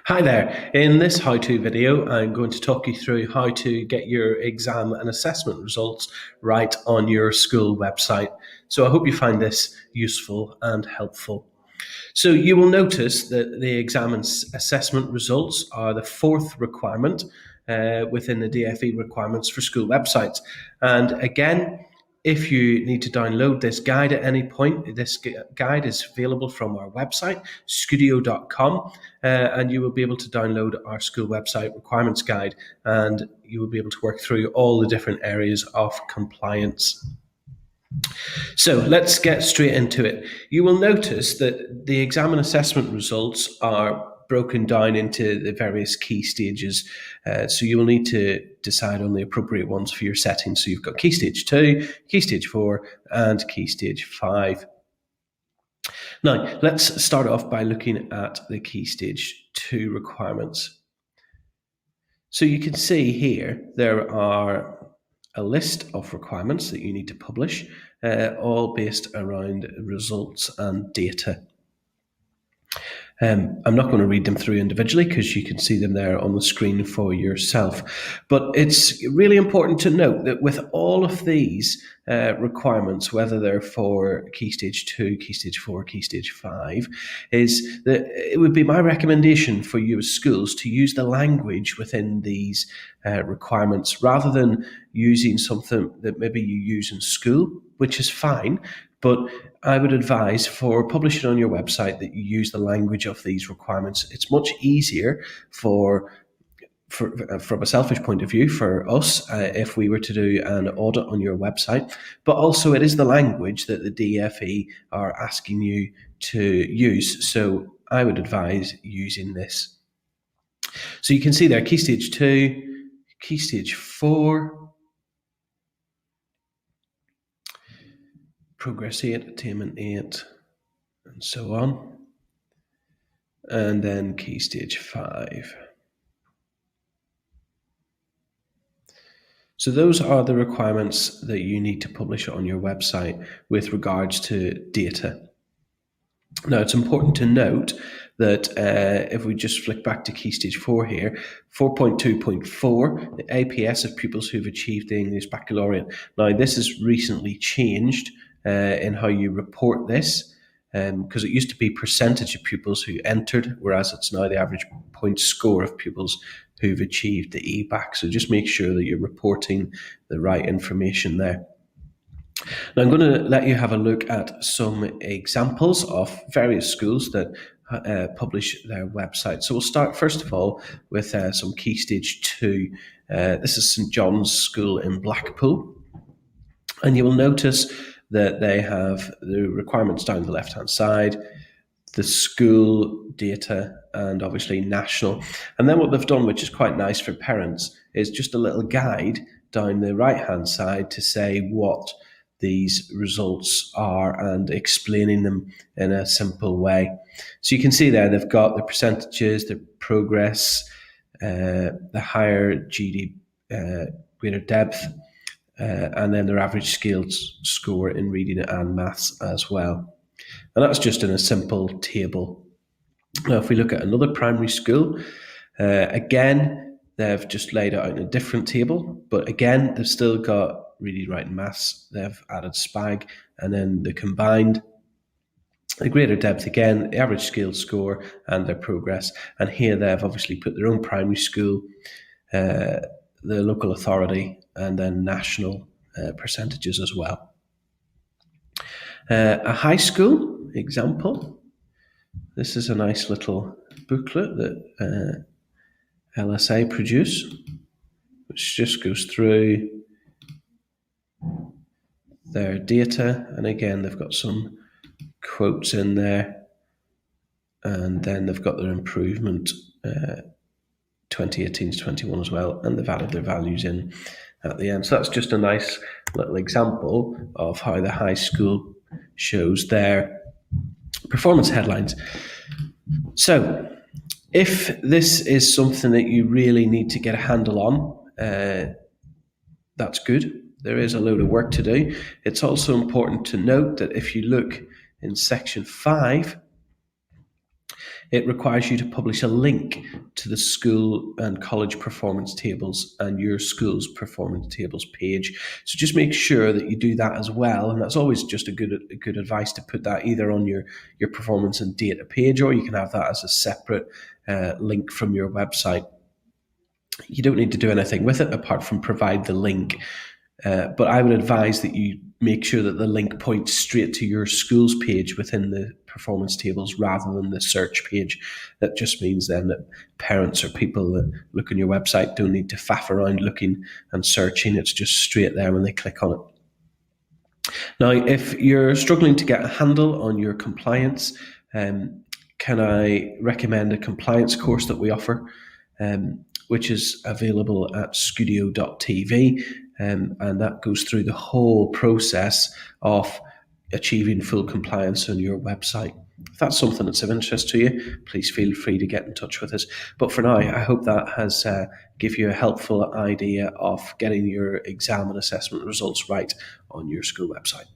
Hi there. In this how-to video, I'm going to talk you through how to get your exam and assessment results right on your school website. So I hope you find this useful and helpful. So you will notice that the exam and assessment results are the fourth requirement within the DFE requirements for school websites. And again, if you need to download this guide at any point, this guide is available from our website, studio.com, and you will be able to download our school website requirements guide, and you will be able to work through all the different areas of compliance. So let's get straight into it. You will notice that the exam and assessment results are broken down into the various key stages. So you will need to decide on the appropriate ones for your setting. So you've got Key Stage 2, Key Stage 4, and Key Stage 5. Now, let's start off by looking at the Key Stage 2 requirements. So you can see here there are a list of requirements that you need to publish, all based around results and data. I'm not going to read them through individually because you can see them there on the screen for yourself. But it's really important to note that with all of these requirements, whether they're for Key Stage 2, Key Stage 4, Key Stage 5, is that it would be my recommendation for you as schools to use the language within these requirements rather than using something that maybe you use in school, which is fine, but I would advise for publishing on your website that you use the language of these requirements. It's much easier from a selfish point of view for us if we were to do an audit on your website, but also it is the language that the DFE are asking you to use. So I would advise using this. So you can see there, Key Stage 2, Key Stage 4, Progress 8, Attainment 8, and so on. And then Key Stage 5. So those are the requirements that you need to publish on your website with regards to data. Now, it's important to note that if we just flick back to Key Stage 4 here, 4.2.4, the APS of pupils who've achieved the English Baccalaureate. Now, this has recently changed in how you report this, because it used to be percentage of pupils who entered, whereas it's now the average point score of pupils who've achieved the EBAC. So just make sure that you're reporting the right information there. Now I'm going to let you have a look at some examples of various schools that publish their website. So we'll start first of all with some Key Stage 2. This is St John's School in Blackpool. And you will notice that they have the requirements down the left-hand side, the school data, and obviously national. And then what they've done, which is quite nice for parents, is just a little guide down the right-hand side to say what these results are and explaining them in a simple way. So you can see there they've got the percentages, the progress, the higher GD, greater depth, and then their average skills score in reading and maths as well. And that's just in a simple table. Now, if we look at another primary school, again, they've just laid it out in a different table, but again, they've still got reading, writing, maths. They've added SPAG, and then the combined, the greater depth again, the average skills score, and their progress. And here they've obviously put their own primary school, the local authority, and then national percentages as well. A high school example. This is a nice little booklet that LSA produce, which just goes through their data. And again, they've got some quotes in there. And then they've got their improvement 2018 to 21 as well. And they've added their values in at the end. So that's just a nice little example of how the high school shows their performance headlines. So if this is something that you really need to get a handle on, that's good. There is a load of work to do. It's also important to note that if you look in section 5, It requires you to publish a link to the school and college performance tables and your school's performance tables page. So just make sure that you do that as well. And that's always just a good advice to put that either on your performance and data page, or you can have that as a separate link from your website. You don't need to do anything with it apart from provide the link. But I would advise that you make sure that the link points straight to your school's page within the performance tables rather than the search page. That just means then that parents or people that look on your website don't need to faff around looking and searching. It's just straight there when they click on it. Now, if you're struggling to get a handle on your compliance, can I recommend a compliance course that we offer, which is available at Scoodio.tv. And that goes through the whole process of achieving full compliance on your website. If that's something that's of interest to you, please feel free to get in touch with us. But for now, I hope that has given you a helpful idea of getting your exam and assessment results right on your school website.